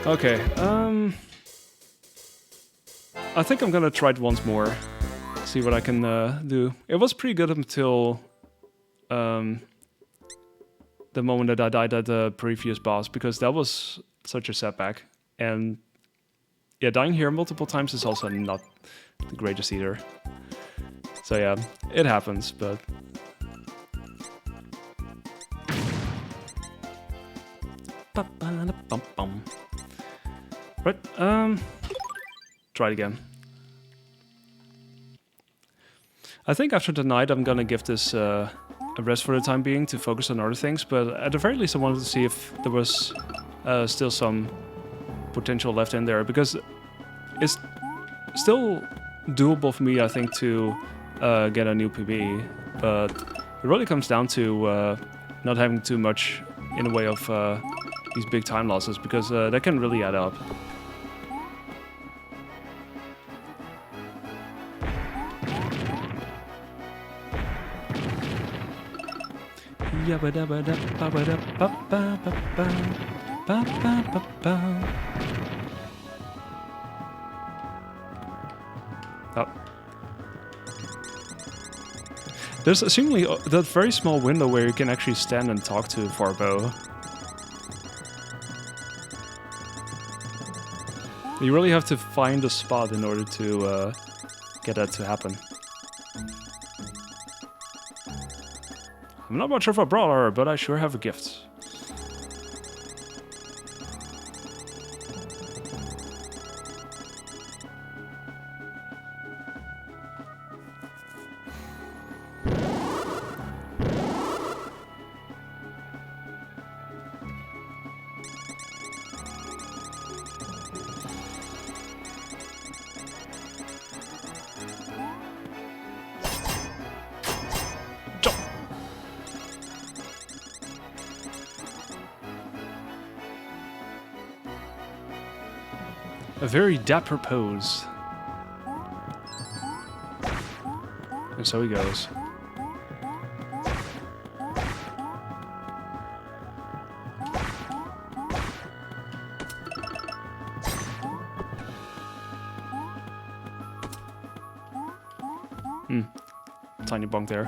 Okay, I think I'm gonna try it once more. See what I can do. It was pretty good until the moment that I died at the previous boss, because that was such a setback. And yeah, dying here multiple times is also not the greatest either. So yeah, it happens, but... Right, try it again. I think after tonight I'm gonna give this a rest for the time being to focus on other things, but at the very least I wanted to see if there was still some potential left in there, because it's still doable for me, I think, to get a new PB, but it really comes down to not having too much in the way of these big time losses, because that can really add up. Oh. There's seemingly that very small window where you can actually stand and talk to Farbo. You really have to find a spot in order to get that to happen. I'm not much of a brawler, but I sure have a gift. A very dapper pose. And so he goes. Tiny bonk there.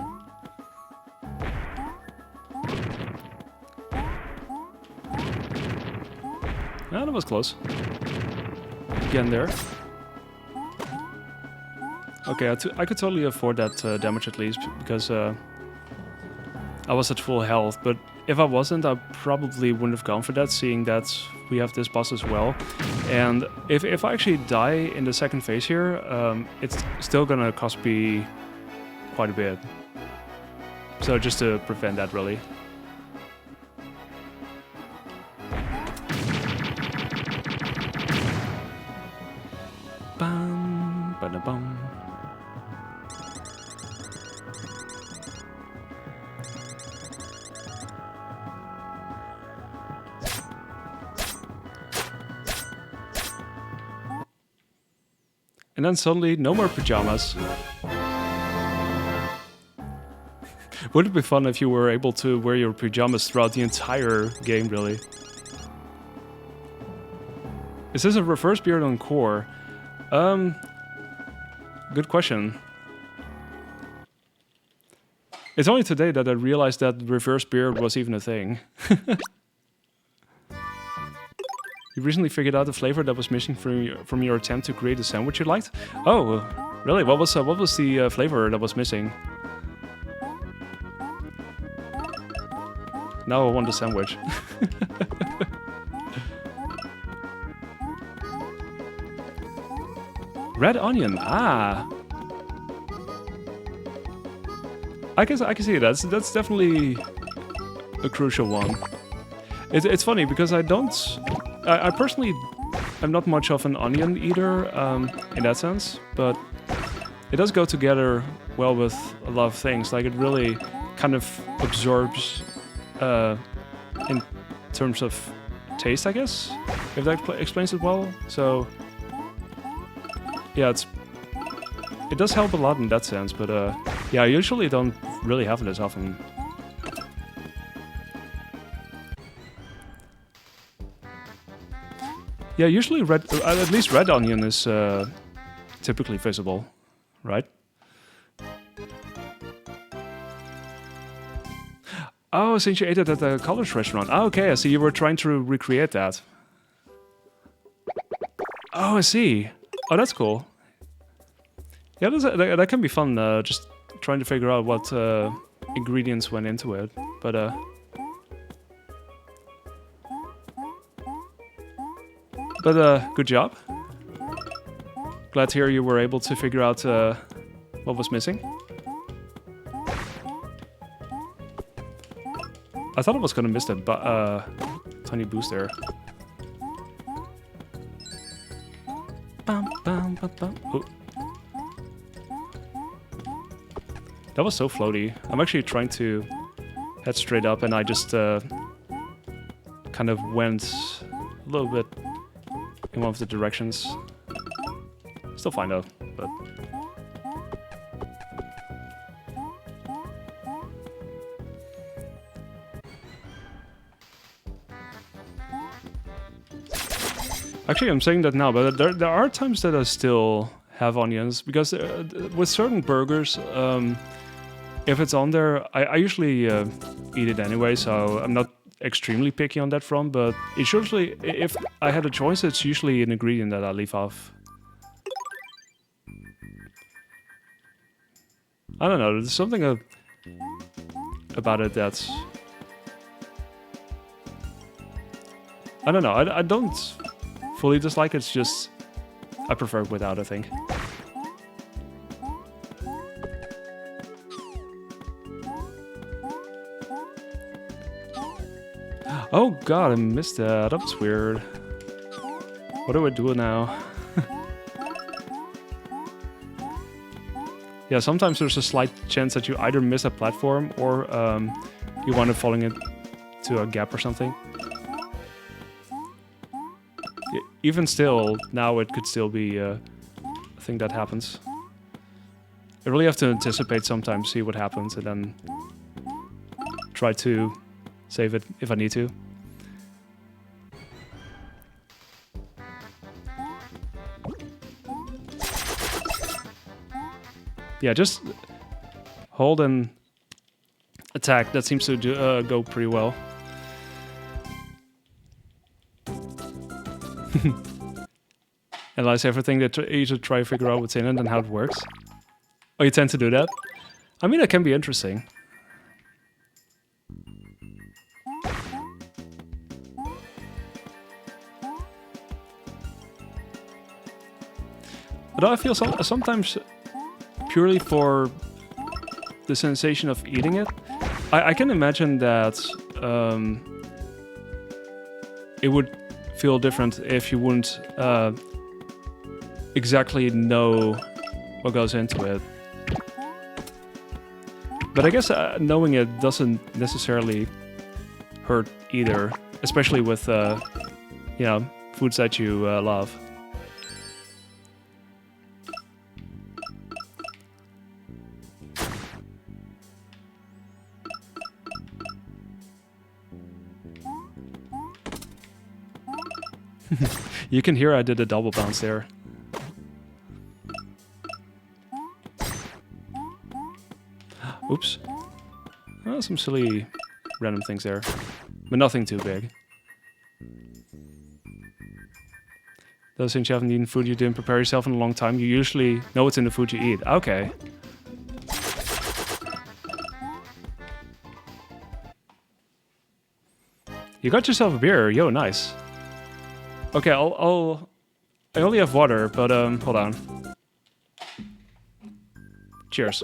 Ah, that was close. Again there. Okay, I could totally afford that damage at least, because I was at full health, but if I wasn't, I probably wouldn't have gone for that, seeing that we have this boss as well. And if I actually die in the second phase here, it's still gonna cost me quite a bit. So just to prevent that, really. Bam, ba-da-bum. And then suddenly, no more pajamas. Would it be fun if you were able to wear your pajamas throughout the entire game, really? Is this a reverse beard on core? Good question. It's only today that I realized that reverse beard was even a thing. You recently figured out the flavor that was missing from your attempt to create a sandwich you liked? Oh, really? What was the flavor that was missing? Now I want a sandwich. Red onion. Ah. I can see it. That's definitely a crucial one. It's funny because I personally am not much of an onion eater in that sense, but it does go together well with a lot of things. Like, it really kind of absorbs in terms of taste, I guess, if that explains it well. So yeah, it does help a lot in that sense, but yeah, I usually don't really have it as often. Yeah, usually at least red onion is typically visible, right? Oh, since you ate it at the college restaurant. Oh, okay, I see. You were trying to recreate that. Oh, I see. Oh, that's cool. Yeah, that can be fun. Just trying to figure out what ingredients went into it. But good job. Glad to hear you were able to figure out what was missing. I thought I was gonna miss that tiny boost there. Bum, bum, bum, bum. Oh. That was so floaty. I'm actually trying to head straight up, and I just kind of went a little bit in one of the directions. Still fine though, but... Actually, I'm saying that now, but there are times that I still have onions, because with certain burgers, if it's on there, I usually eat it anyway, so I'm not extremely picky on that front, but it's usually, if I had a choice, it's usually an ingredient that I leave off. I don't know, there's something about it that's... I don't know, I don't fully dislike it, it's just... I prefer it without, I think. Oh god, I missed that. That was weird. What do I do now? Yeah, sometimes there's a slight chance that you either miss a platform or you wind up falling into a gap or something. Even still, now it could still be a thing that happens. I really have to anticipate sometimes, see what happens, and then try to save it if I need to. Yeah, just hold and attack. That seems to go pretty well. Analyze everything that you should try to figure out what's in it and how it works. Oh, you tend to do that? I mean, that can be interesting. Although I feel sometimes purely for the sensation of eating it, I can imagine that it would feel different if you wouldn't exactly know what goes into it. But I guess knowing it doesn't necessarily hurt either, especially with you know, foods that you love. You can hear I did a double bounce there. Oops. Oh, some silly random things there. But nothing too big. Though since you haven't eaten food you didn't prepare yourself in a long time, you usually know what's in the food you eat. Okay. You got yourself a beer. Yo, nice. Okay, I only have water, but hold on. Cheers.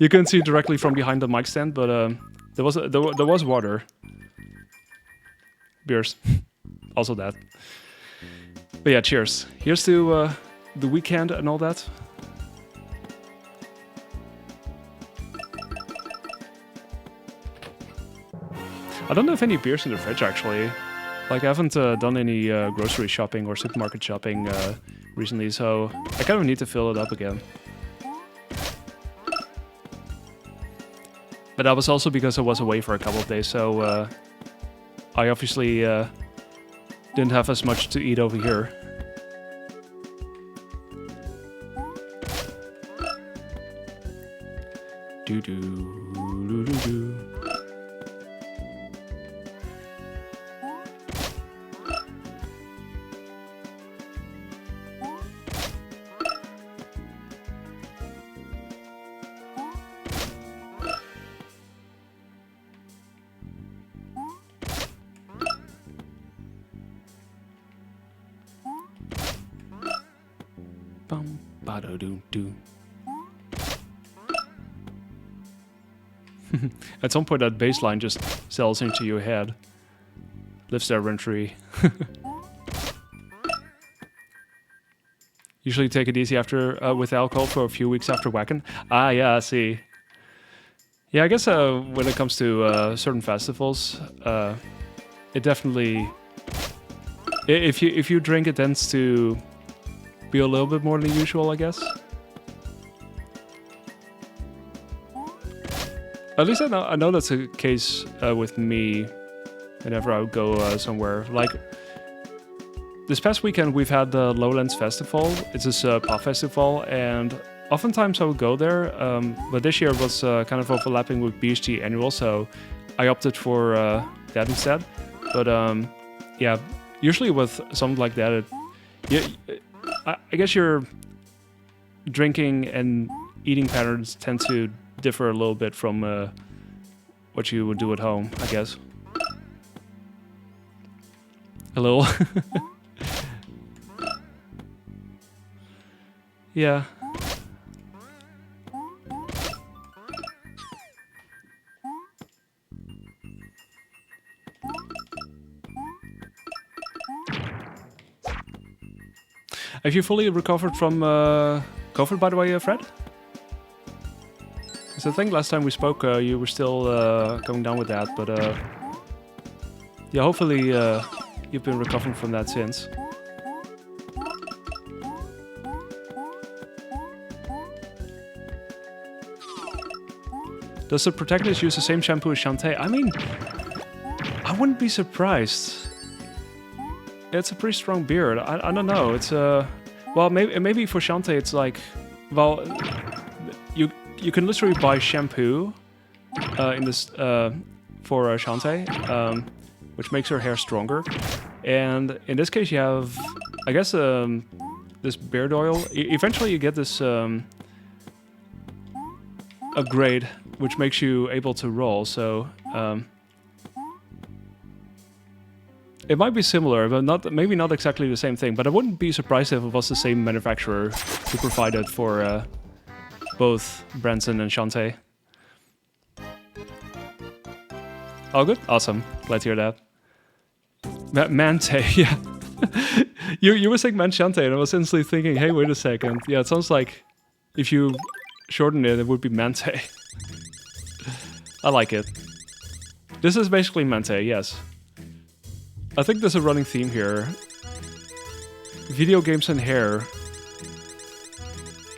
You couldn't see it directly from behind the mic stand, but there was water. Beers. Also that. But yeah, cheers. Here's to the weekend and all that. I don't have any beers in the fridge, actually. Like, I haven't done any grocery shopping or supermarket shopping recently, so I kind of need to fill it up again. But that was also because I was away for a couple of days, so I obviously didn't have as much to eat over here. Do do do do do. Bum ba do do. At some point that bass line just sells into your head. Lifts their inventory. Usually take it easy after with alcohol for a few weeks after whacking. Ah, yeah, I see. Yeah, I guess when it comes to certain festivals, it definitely... If you drink, it tends to be a little bit more than usual, I guess. At least I know that's the case with me whenever I go somewhere. Like, this past weekend we've had the Lowlands Festival. It's this pop festival, and oftentimes I would go there, but this year was kind of overlapping with BSG Annual, so I opted for that instead. But yeah, usually with something like that, I guess your drinking and eating patterns tend to differ a little bit from what you would do at home, I guess. A little. Yeah. Have you fully recovered from COVID, by the way, Fred? So I think last time we spoke, you were still going down with that, but yeah, hopefully you've been recovering from that since. Does the protagonist use the same shampoo as Shantae? I mean, I wouldn't be surprised. It's a pretty strong beard. I don't know. It's well, maybe for Shantae it's like, well, you can literally buy shampoo in this for Shantae, which makes her hair stronger. And in this case, you have, I guess, this beard oil. Eventually, you get this upgrade, which makes you able to roll. So it might be similar, but maybe not exactly the same thing. But I wouldn't be surprised if it was the same manufacturer who provided for both Branson and Shantae. All good? Awesome. Glad to hear that. Mante, yeah. you were saying Manchante, and I was instantly thinking, hey, wait a second. Yeah, it sounds like if you shorten it, it would be Mante. I like it. This is basically Mante, yes. I think there's a running theme here. Video games and hair.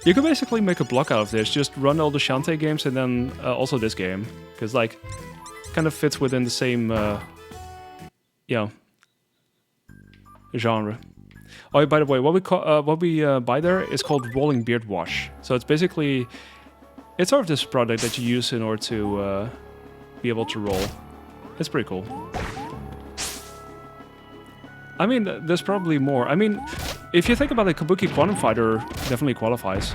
You could basically make a block out of this. Just run all the Shantae games and then also this game. Because, like, kind of fits within the same, genre. Oh, by the way, what we buy there is called Rolling Beard Wash. So it's basically, it's sort of this product that you use in order to be able to roll. It's pretty cool. I mean, there's probably more. I mean, if you think about it, Kabuki Quantum Fighter definitely qualifies.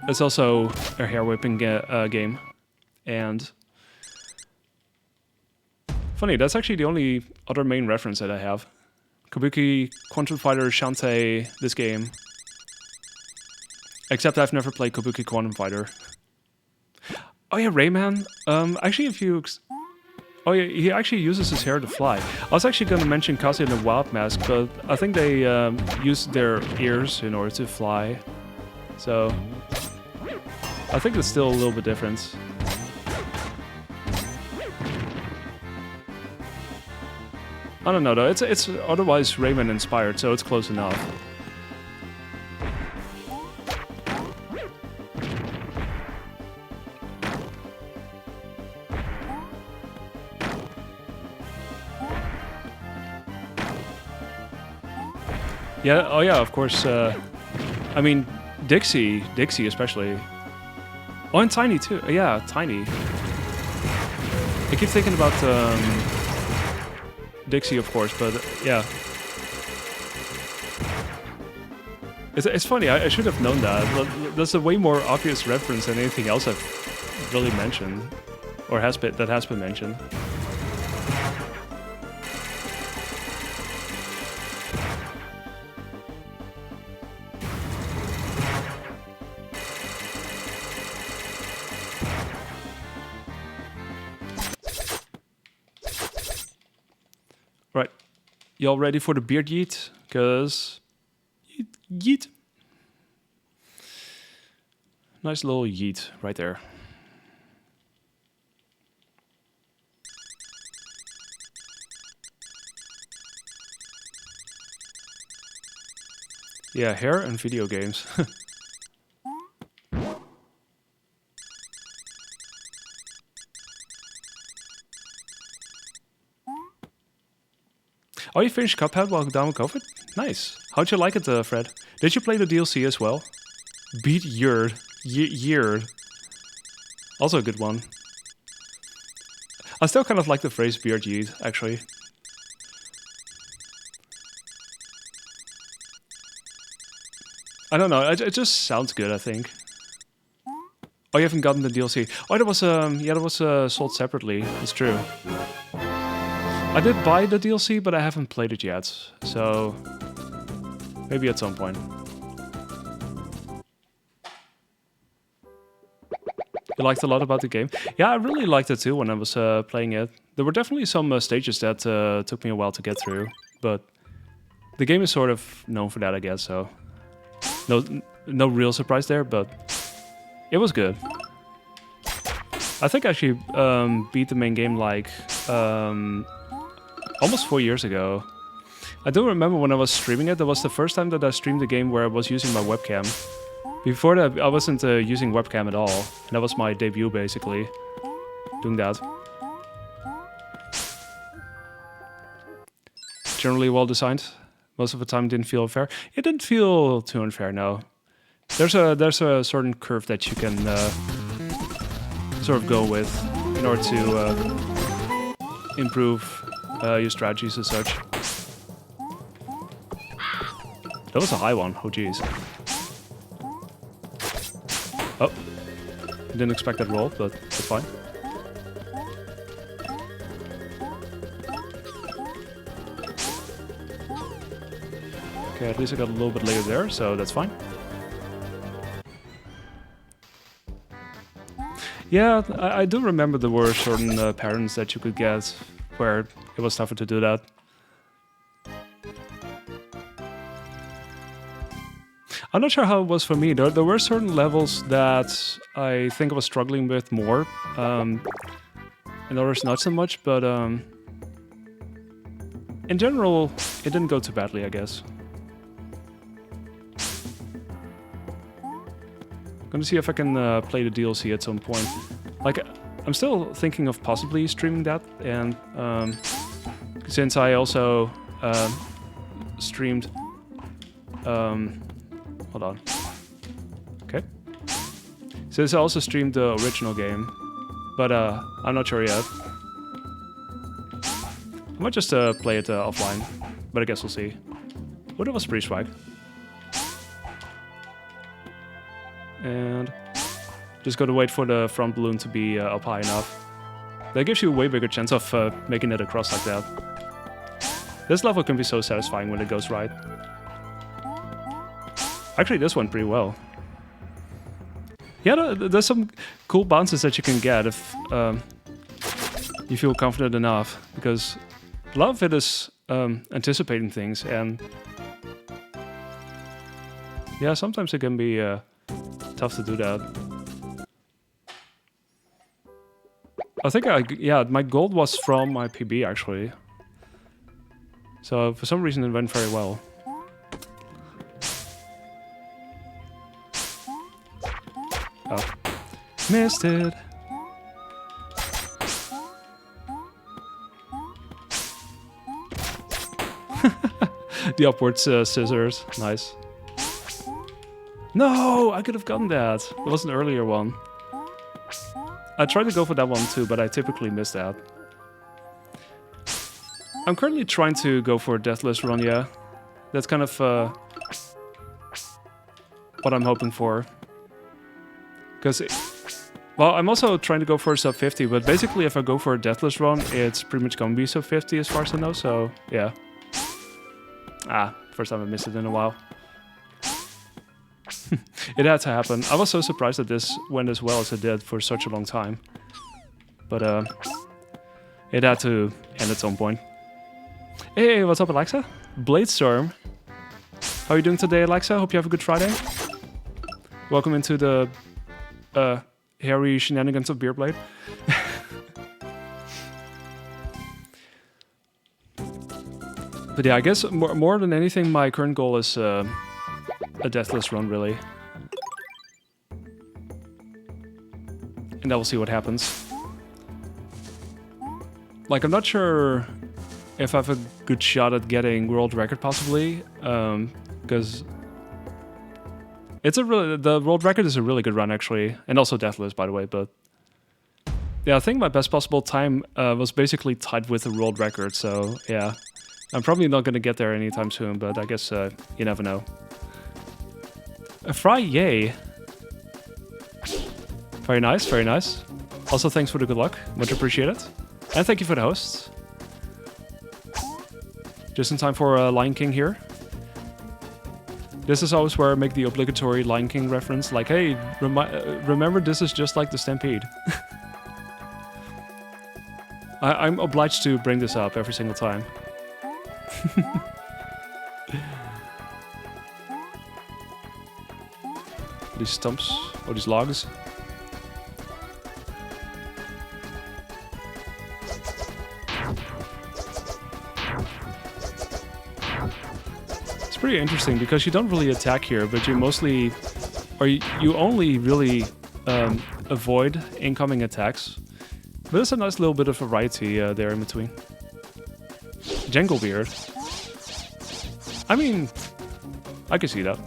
It's also a hair whipping game. And funny, that's actually the only other main reference that I have. Kabuki Quantum Fighter, Shantae, this game. Except I've never played Kabuki Quantum Fighter. Oh yeah, Rayman. Actually, if you... Oh yeah, he actually uses his hair to fly. I was actually going to mention Kazuya and the Wild Mask, but I think they use their ears in order to fly. So I think it's still a little bit different. I don't know though, it's otherwise Rayman inspired, so it's close enough. Yeah, oh yeah, of course. I mean, Dixie especially. Oh, and Tiny too. Yeah, Tiny. I keep thinking about Dixie, of course, but yeah. It's funny, I should have known that. That's a way more obvious reference than anything else I've really mentioned. Or that has been mentioned. Right. Y'all ready for the beard yeet? Cause yeet. Nice little yeet right there. Yeah, hair and video games. Oh, you finished Cuphead while down with COVID? Nice. How'd you like it, Fred? Did you play the DLC as well? Beat Yerd. Yerd. Also a good one. I still kind of like the phrase beard yeet, actually. I don't know, it just sounds good, I think. Oh, you haven't gotten the DLC. Oh, that was sold separately. It's true. I did buy the DLC, but I haven't played it yet. So maybe at some point. You liked a lot about the game? Yeah, I really liked it too when I was playing it. There were definitely some stages that took me a while to get through, but the game is sort of known for that, I guess. So no real surprise there, but it was good. I think I actually beat the main game like almost 4 years ago. I do remember when I was streaming it, that was the first time that I streamed the game where I was using my webcam. Before that, I wasn't using webcam at all. And that was my debut, basically, doing that. Generally well designed. Most of the time didn't feel unfair. It didn't feel too unfair, no. There's a certain curve that you can sort of go with in order to improve your strategies and such. That was a high one. Oh, jeez. Oh. Didn't expect that roll, but that's fine. Okay, at least I got a little bit later there, so that's fine. Yeah, I do remember there were certain patterns that you could get where it was tougher to do that. I'm not sure how it was for me. There were certain levels that I think I was struggling with more, and others not so much, but in general, it didn't go too badly, I guess. Gonna see if I can play the DLC at some point. Like, I'm still thinking of possibly streaming that, and since I also streamed... hold on. Okay. Since I also streamed the original game, but I'm not sure yet. I might just play it offline, but I guess we'll see. Oh, that was pretty swag. And just gotta wait for the front balloon to be up high enough. That gives you a way bigger chance of making it across like that. This level can be so satisfying when it goes right. Actually, this went pretty well. Yeah, there's some cool bounces that you can get if you feel confident enough, because a lot of it is anticipating things, and yeah, sometimes it can be tough to do that. I think my gold was from my PB actually. So for some reason it went very well. Oh, missed it. The upwards scissors. Nice. No, I could have gotten that. It was an earlier one. I tried to go for that one too, but I typically miss that. I'm currently trying to go for a deathless run, yeah. That's kind of what I'm hoping for. Because, well, I'm also trying to go for a sub 50, but basically if I go for a deathless run, it's pretty much gonna be sub 50 as far as I know, so yeah. Ah, first time I missed it in a while. It had to happen. I was so surprised that this went as well as it did for such a long time. But it had to end at some point. Hey, what's up, Alexa? Bladestorm. How are you doing today, Alexa? Hope you have a good Friday. Welcome into the hairy shenanigans of Beerblade. But yeah, I guess more than anything, my current goal is a deathless run, really. And then we'll see what happens. Like, I'm not sure if I have a good shot at getting world record, possibly, because the world record is a really good run, actually, and also deathless, by the way. But yeah, I think my best possible time was basically tied with the world record. So yeah, I'm probably not gonna get there anytime soon, but I guess you never know. A fry, yay! Very nice, very nice. Also, thanks for the good luck, much appreciated, and thank you for the host. Just in time for Lion King here. This is always where I make the obligatory Lion King reference, like, hey, remember this is just like the Stampede. I'm obliged to bring this up every single time. These stumps, or these logs. Pretty interesting because you don't really attack here, but you mostly, or you only really avoid incoming attacks. But there's a nice little bit of variety there in between. Janglebeard. I mean, I can see that.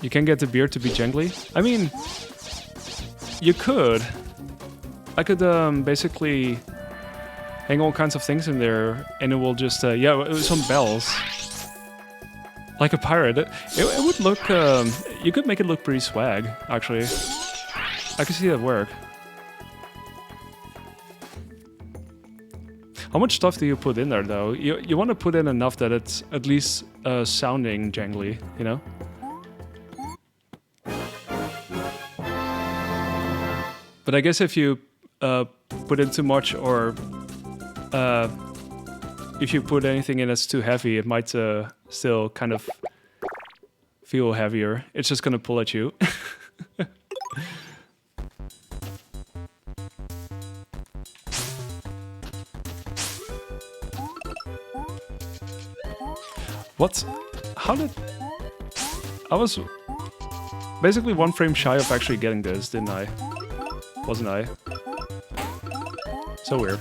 You can get the beard to be jangly. I mean, you could. I could basically hang all kinds of things in there, and it will just, yeah, some bells. Like a pirate. It would look, you could make it look pretty swag, actually. I can see that work. How much stuff do you put in there, though? You want to put in enough that it's at least sounding jangly, you know? But I guess if you put in too much, or if you put anything in that's too heavy, it might still kind of feel heavier. It's just gonna pull at you. What? How did... I was basically one frame shy of actually getting this, didn't I? Wasn't I? So weird.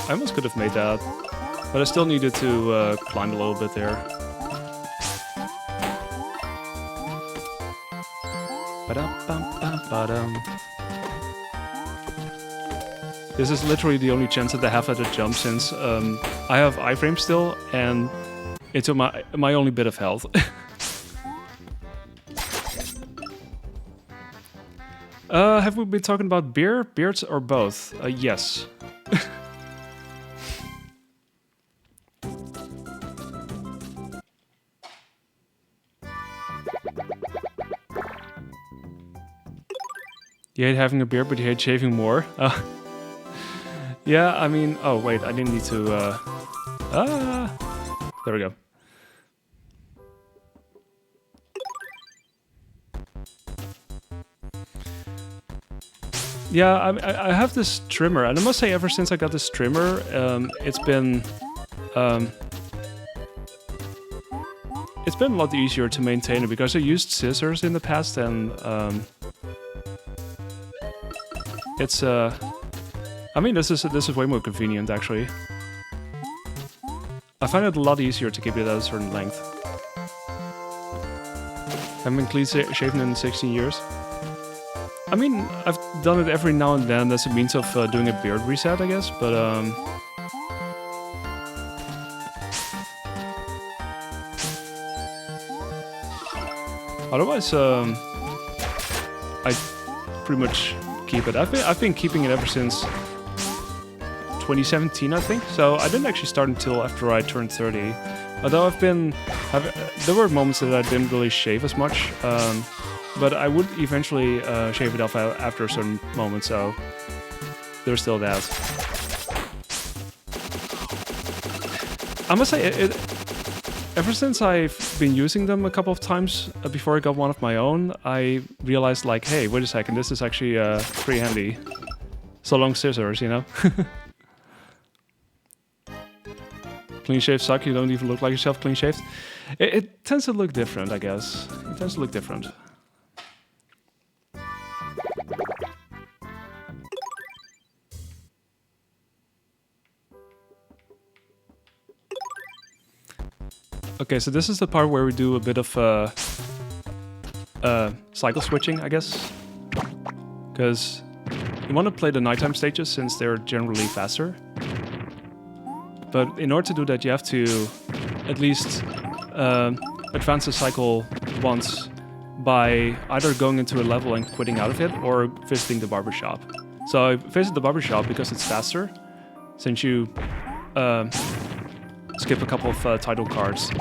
I almost could have made that, but I still needed to climb a little bit there. This is literally the only chance that I have at a jump, since I have iframe still, and it's my only bit of health. Have we been talking about beards, or both? Yes. You hate having a beard, but you hate shaving more? Yeah, I mean... Oh, wait, I didn't need to... there we go. Yeah, I have this trimmer, and I must say, ever since I got this trimmer, it's been... it's been a lot easier to maintain it because I used scissors in the past, and it's I mean, this is way more convenient actually. I find it a lot easier to keep it at a certain length. I haven't been clean shaven in 16 years. I mean, I've done it every now and then as a means of doing a beard reset, I guess, but otherwise, I pretty much keep it. I've been keeping it ever since 2017, I think. So I didn't actually start until after I turned 30. Although there were moments that I didn't really shave as much, but I would eventually shave it off after a certain moment. So there's still that. I must say, ever since I've been using them a couple of times before I got one of my own, I realized like, hey, wait a second, this is actually pretty handy. So long scissors, you know? Clean shaved suck, you don't even look like yourself clean shaved. It tends to look different, I guess. It tends to look different. Okay, so this is the part where we do a bit of cycle switching, I guess. Because you want to play the nighttime stages since they're generally faster. But in order to do that, you have to at least advance the cycle once by either going into a level and quitting out of it or visiting the barbershop. So I visit the barbershop because it's faster, since you skip a couple of title cards,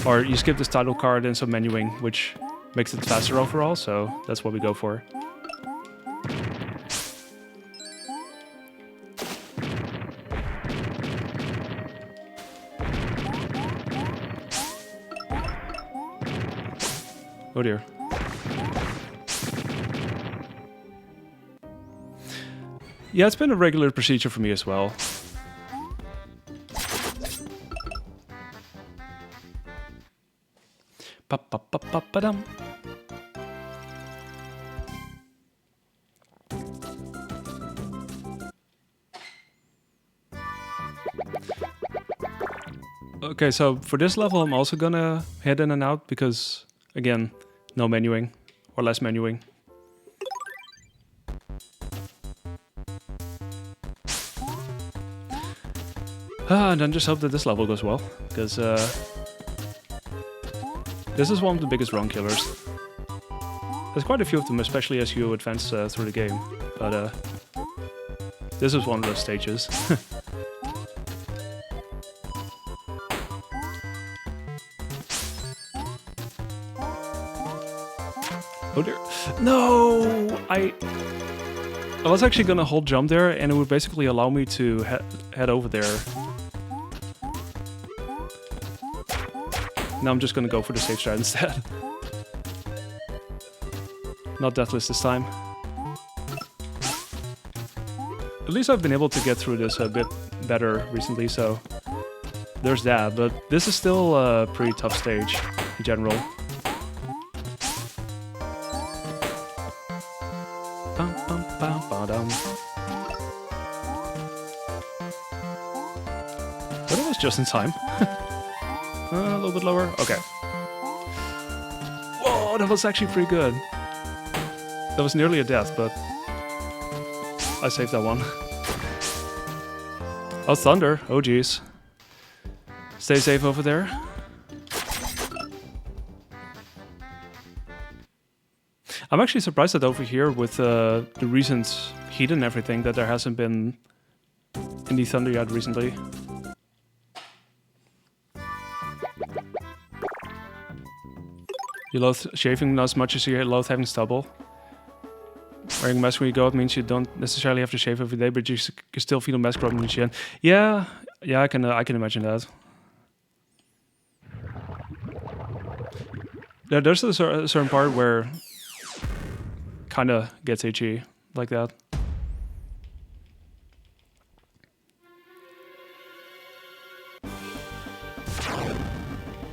or you skip this title card and some menuing, which makes it faster overall, so that's what we go for. Oh dear. Yeah, it's been a regular procedure for me as well. Ba-ba-ba-ba-ba-dum. Okay, so for this level I'm also gonna head in and out because, again, no menuing, or less menuing. And then just hope that this level goes well, because this is one of the biggest run killers. There's quite a few of them, especially as you advance through the game, but this is one of those stages. Oh dear. No! I was actually gonna hold jump there, and it would basically allow me to head over there. Now I'm just gonna go for the safe strat instead. Not deathless this time. At least I've been able to get through this a bit better recently, so there's that. But this is still a pretty tough stage in general. Bum, bum, bum, ba-dum. But it was just in time. A little bit lower. Okay. Whoa, that was actually pretty good. That was nearly a death, but I saved that one. Oh, thunder. Oh, geez. Stay safe over there. I'm actually surprised that over here, with the recent heat and everything, that there hasn't been any thunder yet recently. You loathe shaving not as much as you loathe having stubble. Wearing a mask when you go out means you don't necessarily have to shave every day, but you can still feel a mask growing in your chin. Yeah, I can imagine that. Yeah, there's a certain part where kind of gets itchy like that.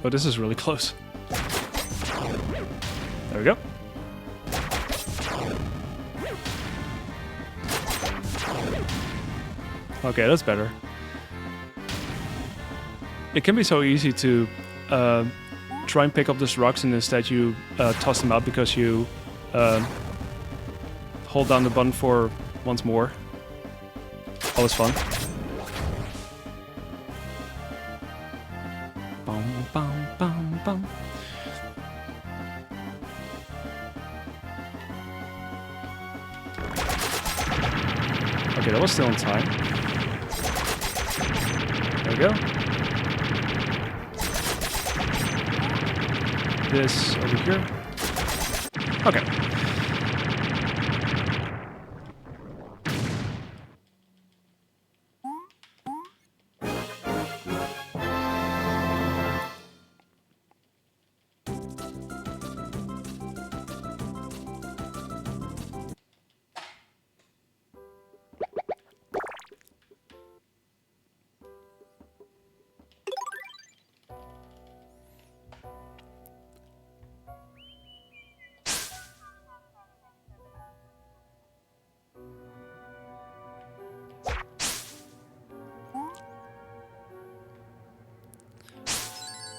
Oh, this is really close. There we go. Okay, that's better. It can be so easy to try and pick up these rocks and instead you toss them out because you hold down the button for once more. Always fun. Bum, bum, bum, bum. Okay, that was still in time. There we go. This over here. Okay.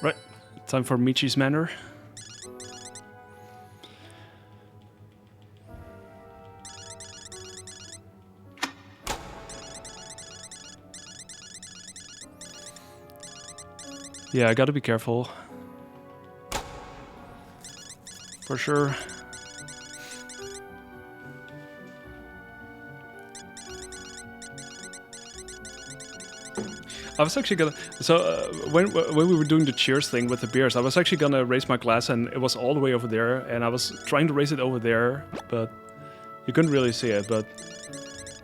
Right, time for Michi's manor. Yeah, I gotta be careful. For sure. I was actually gonna... So, when we were doing the cheers thing with the beers, I was actually gonna raise my glass and it was all the way over there, and I was trying to raise it over there, but you couldn't really see it, but...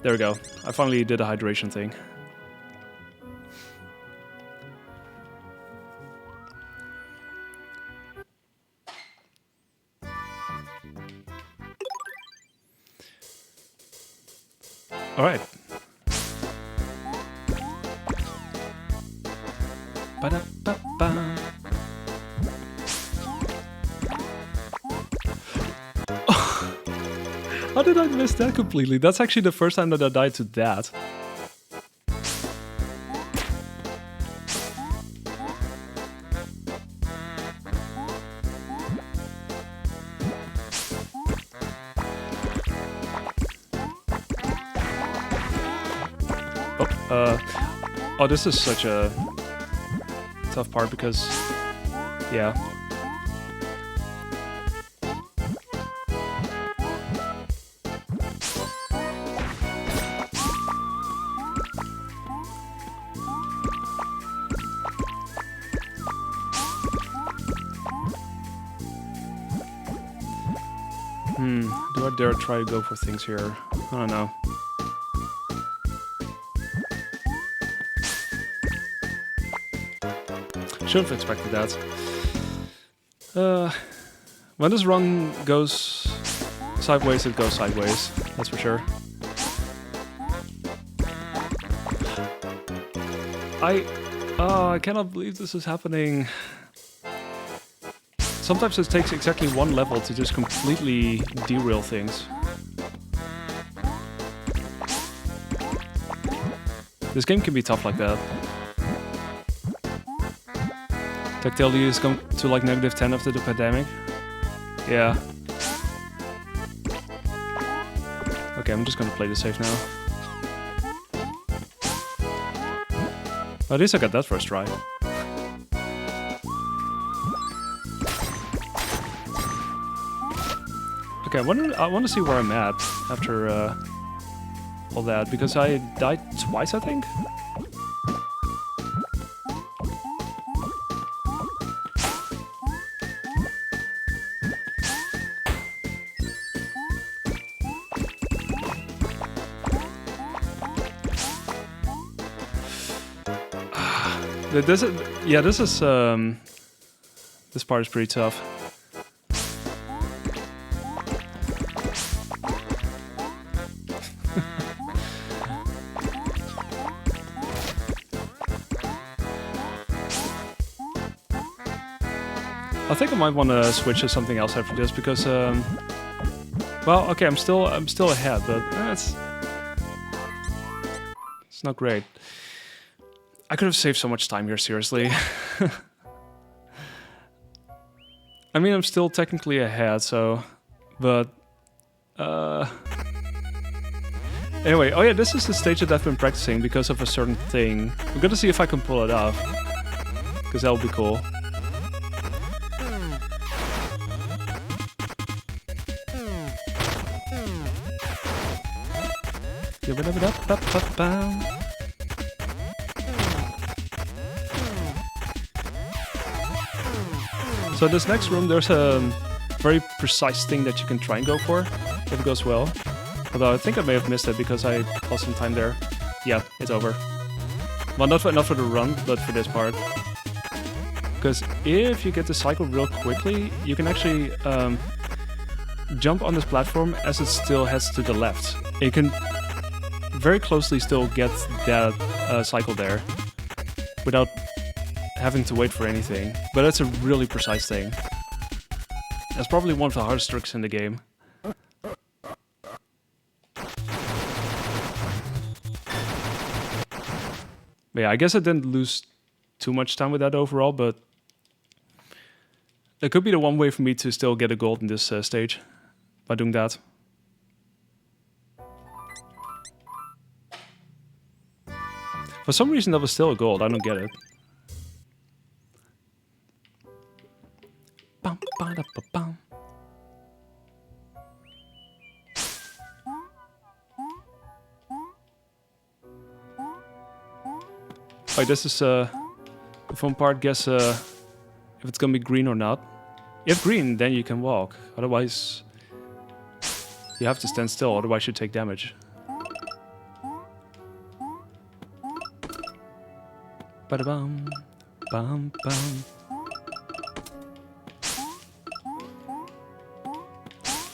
There we go. I finally did a hydration thing. Alright. Ba-da-ba-ba. How did I miss that completely? That's actually the first time that I died to that. Oh, this is such a tough part because, yeah. Do I dare try to go for things here? I don't know. Should have expected that. When this run goes sideways, it goes sideways. That's for sure. I cannot believe this is happening. Sometimes it takes exactly one level to just completely derail things. This game can be tough like that. Tactility has come to like -10 after the pandemic. Yeah. Okay, I'm just gonna play this safe now. At least I got that first try. Okay, I want to see where I'm at after all that, because I died twice, I think? This part is pretty tough. I think I might want to switch to something else after this because, well, okay, I'm still ahead, but it's not great. I could have saved so much time here, seriously. I mean, I'm still technically ahead, so, but anyway, oh yeah, this is the stage that I've been practicing because of a certain thing. I'm gonna see if I can pull it off, because that'll be cool. So this next room, there's a very precise thing that you can try and go for, if it goes well. Although I think I may have missed it because I lost some time there. Yeah, it's over. Well, not for the run, but for this part. Because if you get the cycle real quickly, you can actually jump on this platform as it still heads to the left. And you can very closely still get that cycle there without having to wait for anything. But that's a really precise thing. That's probably one of the hardest tricks in the game. But yeah, I guess I didn't lose too much time with that overall, but it could be the one way for me to still get a gold in this stage by doing that. For some reason that was still a gold, I don't get it. Bum, ba, da, ba, bum. Oh, this is the fun part. Guess if it's gonna be green or not. If green, then you can walk. Otherwise, you have to stand still. Otherwise, you take damage. Ba-da-bum, bum, bum.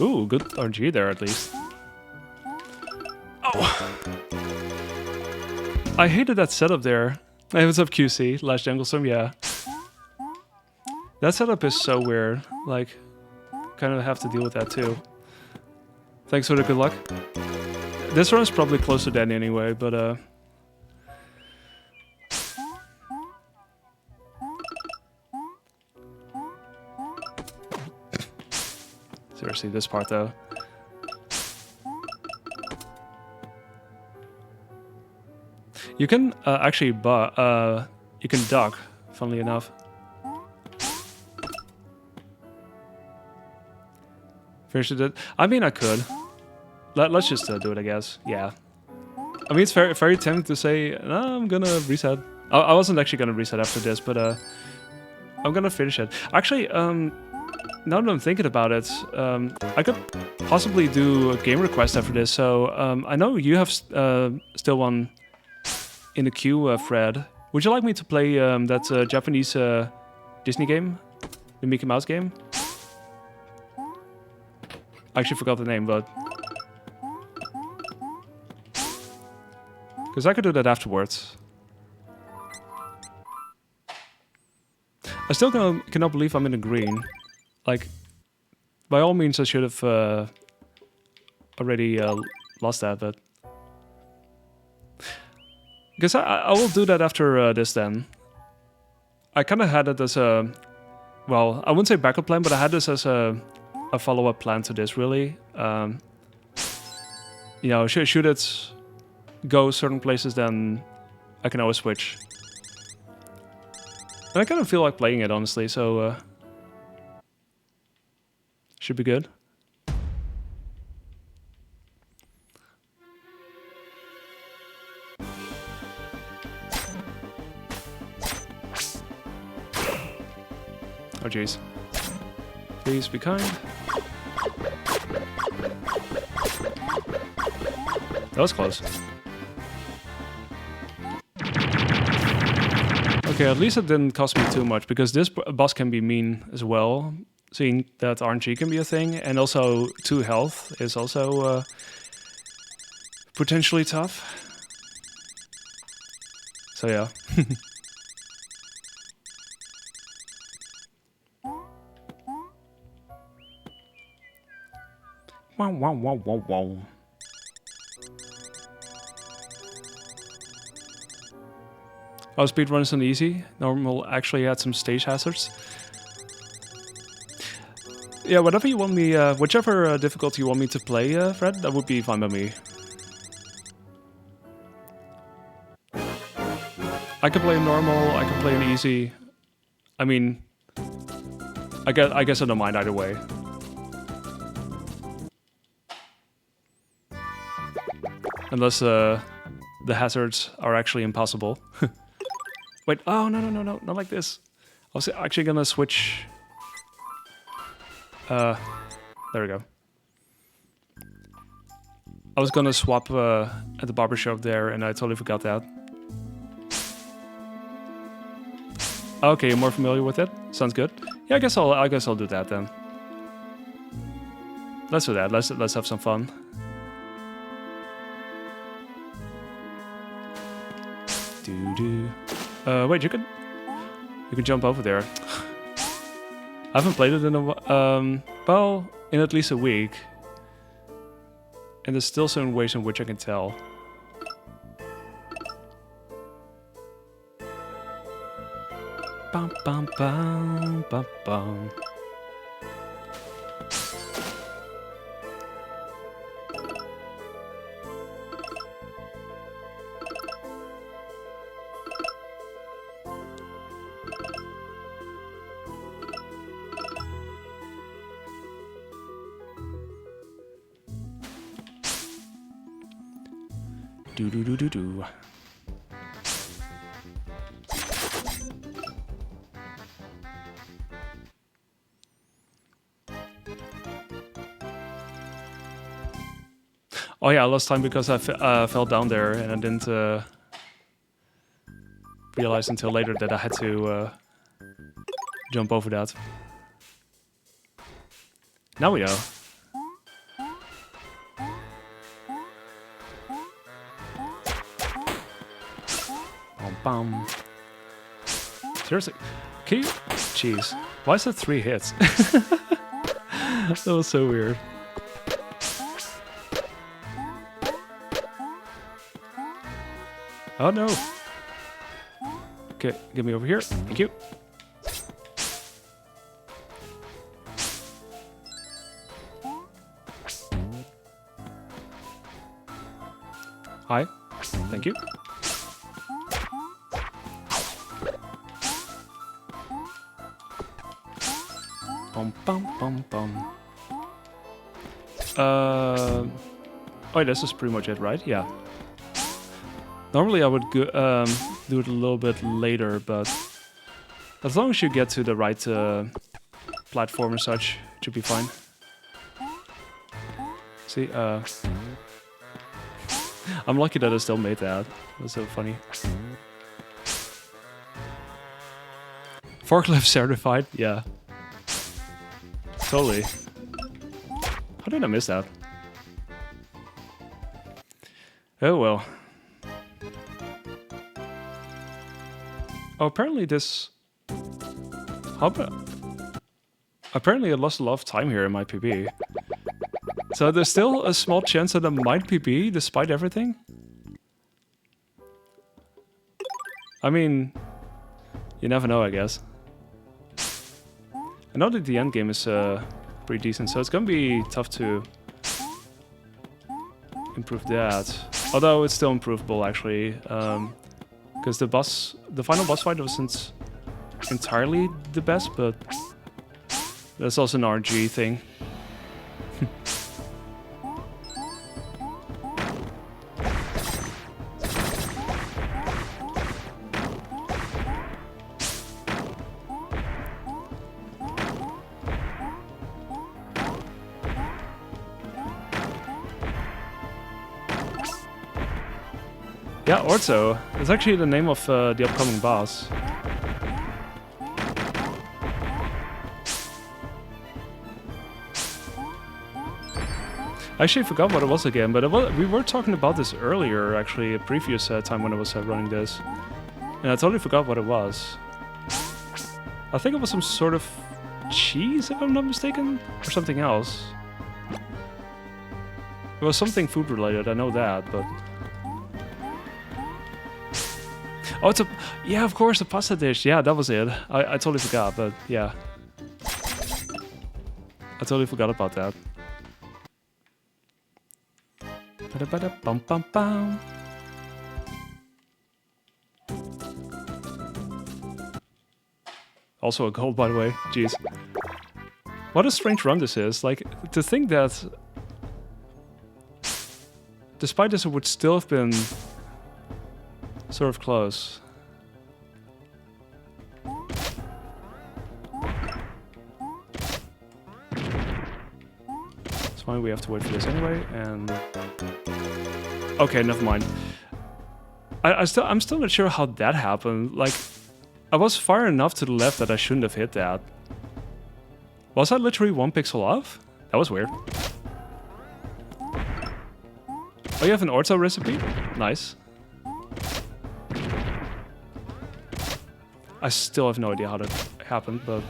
Ooh, good RNG there at least. Oh! I hated that setup there. Hey, what's up, QC? Last Jungle Storm, yeah. That setup is so weird. Like, kind of have to deal with that too. Thanks for the good luck. This run's probably closer than anyway, but seriously, this part though. You can actually you can duck, funnily enough. Finish it. I mean, I could. Let's just do it, I guess. Yeah. I mean, it's very, very tempting to say, no, I'm gonna reset. I wasn't actually gonna reset after this, but I'm gonna finish it. Actually, now that I'm thinking about it, I could possibly do a game request after this. So I know you have still one in the queue, Fred. Would you like me to play that Japanese Disney game? The Mickey Mouse game? I actually forgot the name, but... Because I could do that afterwards. I still cannot believe I'm in the green. Like, by all means I should have already lost that, but... Because I will do that after this then. I kind of had it as a... Well, I wouldn't say backup plan, but I had this as a follow-up plan to this, really. You know, should it go certain places, then I can always switch. And I kind of feel like playing it, honestly, so... should be good. Oh jeez. Please be kind. That was close. Okay, at least it didn't cost me too much, because this boss can be mean as well, seeing that RNG can be a thing, and also 2 health is also potentially tough. So yeah. Wow, wow, wow, wow, wow. Oh, speedruns on easy. Normal actually had some stage hazards. Yeah, whatever you want me, whichever difficulty you want me to play, Fred, that would be fine by me. I can play normal, I can play an easy. I mean, I guess I don't mind either way. Unless the hazards are actually impossible. Wait, oh, no, not like this. I was actually gonna switch. There we go. I was gonna swap at the barbershop there, and I totally forgot that. Okay, you're more familiar with it? Sounds good. Yeah, I guess I'll do that then. Let's do that. Let's have some fun. Wait, you can jump over there. I haven't played it in well, in at least a week. And there's still certain ways in which I can tell. Bum bum bum bum bum. Do do do do do. Oh yeah, I lost time because I fell down there and I didn't realize until later that I had to jump over that. Now we know. Bum. Seriously? Can you? Jeez. Why is that 3 hits? That was so weird. Oh no. Okay, get me over here. Thank you. Hi. Thank you. Bum bum bum bum. Oh, this is pretty much it, right? Yeah. Normally I would go, do it a little bit later, but as long as you get to the right platform and such, it should be fine. See, I'm lucky that I still made that. That's so funny. Forklift certified? Yeah. Totally. How did I miss that? Oh well. Oh, apparently this... Apparently I lost a lot of time here in my PB. So there's still a small chance that I might PB despite everything? I mean... You never know, I guess. I know that the end game is pretty decent, so it's gonna be tough to improve that. Although it's still improvable, actually. Because the final boss fight wasn't entirely the best, but that's also an RNG thing. Yeah, Orzo. It's actually the name of the upcoming boss. I actually forgot what it was again, but we were talking about this earlier, actually, a previous time when I was running this. And I totally forgot what it was. I think it was some sort of cheese, if I'm not mistaken, or something else. It was something food related, I know that, but... Oh, it's a... Yeah, of course, a pasta dish. Yeah, that was it. I totally forgot, but yeah. I totally forgot about that. Ba-da-ba-da-bum-bum-bum. Also a gold, by the way. Jeez. What a strange run this is. Like, to think that... Despite this, it would still have been... sort of close. It's fine, we have to wait for this anyway, and... Okay, never mind. I'm still not sure how that happened. Like, I was far enough to the left that I shouldn't have hit that. Was I literally 1 pixel off? That was weird. Oh, you have an orzo recipe? Nice. I still have no idea how that happened, but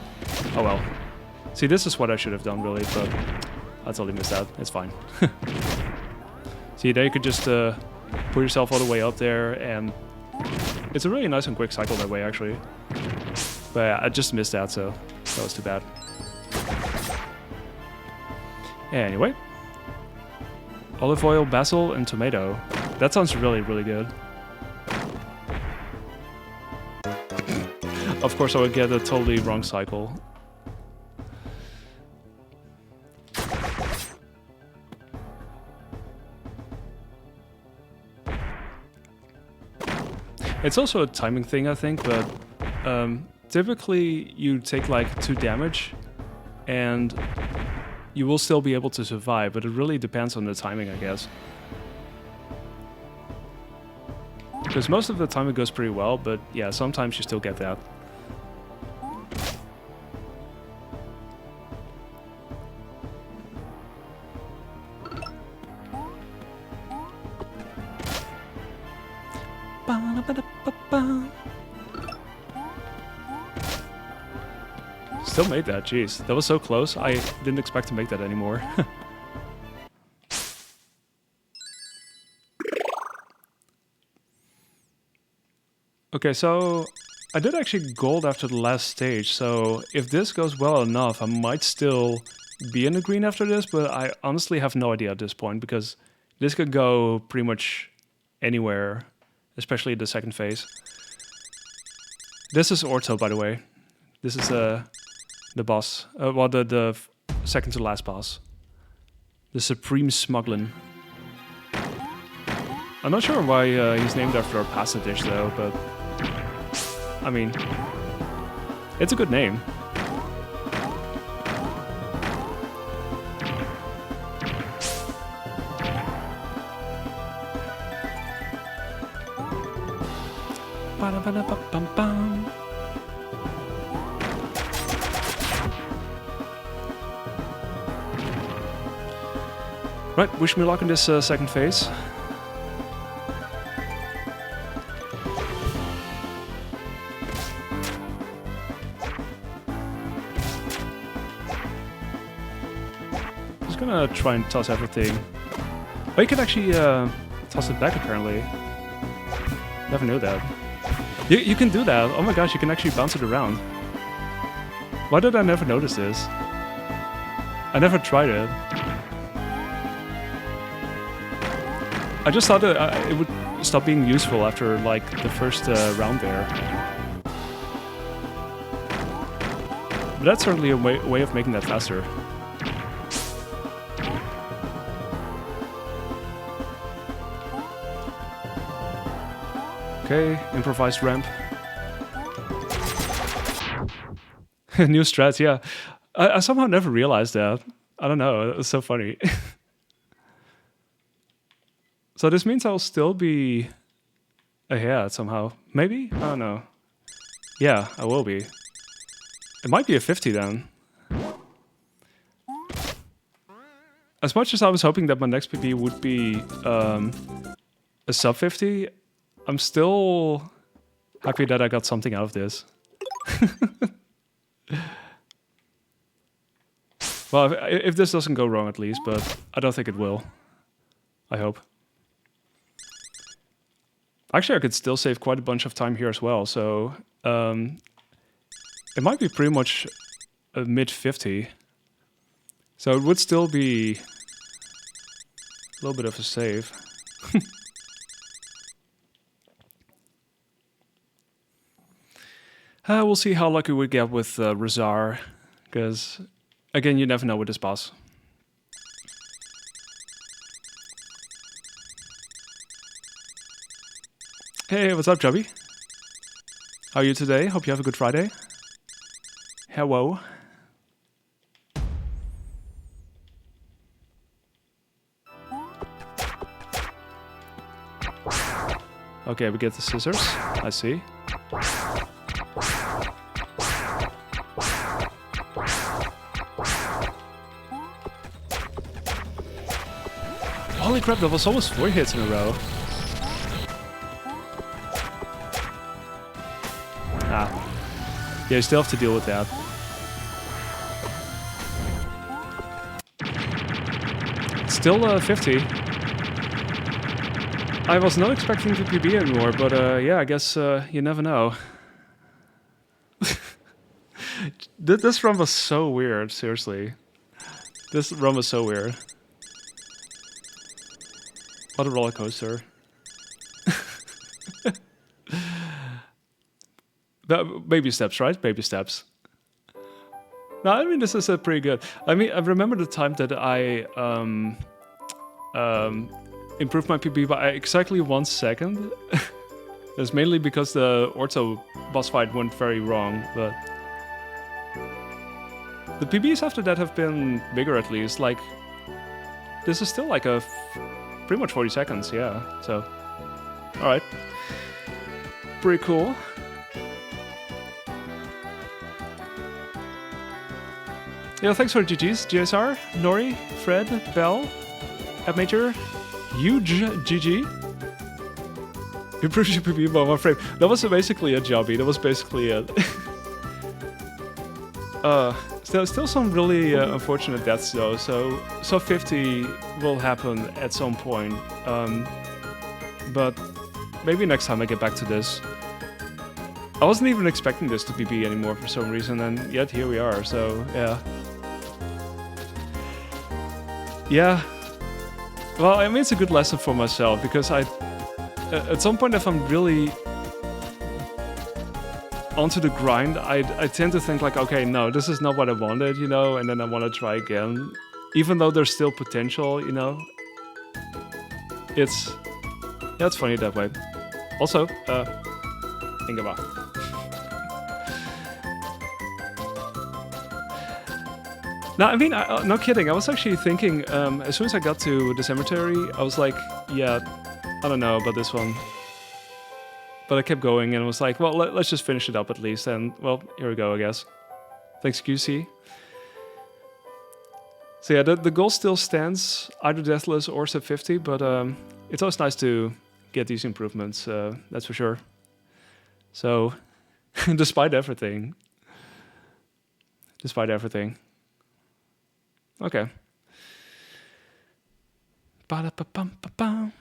oh well. See, this is what I should have done, really, but I totally missed that. It's fine. See, there you could just put yourself all the way up there, and it's a really nice and quick cycle that way, actually. But yeah, I just missed that, so that was too bad. Anyway. Olive oil, basil, and tomato. That sounds really, really good. Of course, I would get a totally wrong cycle. It's also a timing thing, I think, but typically you take like 2 damage and you will still be able to survive, but it really depends on the timing, I guess. Because most of the time it goes pretty well, but yeah, sometimes you still get that. Still made that, jeez. That was so close, I didn't expect to make that anymore. Okay, so I did actually gold after the last stage, so if this goes well enough, I might still be in the green after this, but I honestly have no idea at this point, because this could go pretty much anywhere, especially the second phase. This is Orto, by the way. This is the boss, well, the second to last boss. The Supreme Smugglin'. I'm not sure why he's named after a pasta dish, though, but... I mean... It's a good name. Ba-da-ba-da-ba-bum-bum. Right, wish me luck in this second phase. Just gonna try and toss everything. Oh, you can actually toss it back, apparently. Never knew that. You can do that. Oh my gosh, you can actually bounce it around. Why did I never notice this? I never tried it. I just thought that it would stop being useful after, like, the first round there. But that's certainly a way of making that faster. Okay, improvised ramp. New strats, yeah. I somehow never realized that. I don't know, it was so funny. So this means I'll still be ahead somehow. Maybe? I don't know. Yeah, I will be. It might be a 50 then. As much as I was hoping that my next PB would be a sub 50, I'm still happy that I got something out of this. Well, if this doesn't go wrong at least, but I don't think it will. I hope. Actually, I could still save quite a bunch of time here as well, so it might be pretty much a mid-50. So it would still be a little bit of a save. We'll see how lucky we get with Razar, because, again, you never know with this boss. Hey, what's up, Chubby? How are you today? Hope you have a good Friday. Hello. Okay, we get the scissors. I see. Holy crap, that was almost 4 hits in a row. Yeah, you still have to deal with that. Still 50. I was not expecting to PB anymore, but yeah, I guess you never know. This run was so weird, seriously. This run was so weird. What a roller coaster. Baby steps, right? Baby steps. No, I mean, this is pretty good. I mean, I remember the time that I improved my PB by exactly 1 second. That's mainly because the Orto boss fight went very wrong, but the PBs after that have been bigger at least. Like, this is still like pretty much 40 seconds, yeah. So, alright. Pretty cool. Yeah, thanks for the GGs. GSR, Nori, Fred, Bell, Major, huge GG. Improve your PB by 1 frame. That was basically a jobby. That was basically it. Still some really unfortunate deaths though. So 50 will happen at some point. But maybe next time I get back to this. I wasn't even expecting this to PB anymore for some reason, and yet here we are. So yeah. Yeah. Well, I mean, it's a good lesson for myself, because at some point, if I'm really onto the grind, I tend to think like, okay, no, this is not what I wanted, you know, and then I want to try again. Even though there's still potential, you know. It's funny that way. Also, Ingeborg. No, I mean, no kidding. I was actually thinking, as soon as I got to the cemetery, I was like, yeah, I don't know about this one. But I kept going and was like, well, let's just finish it up at least. And, well, here we go, I guess. Thanks, QC. So yeah, the goal still stands, either Deathless or Sub 50, but it's always nice to get these improvements, that's for sure. So, despite everything. Okay. Ba-da-ba-bum-ba-bum.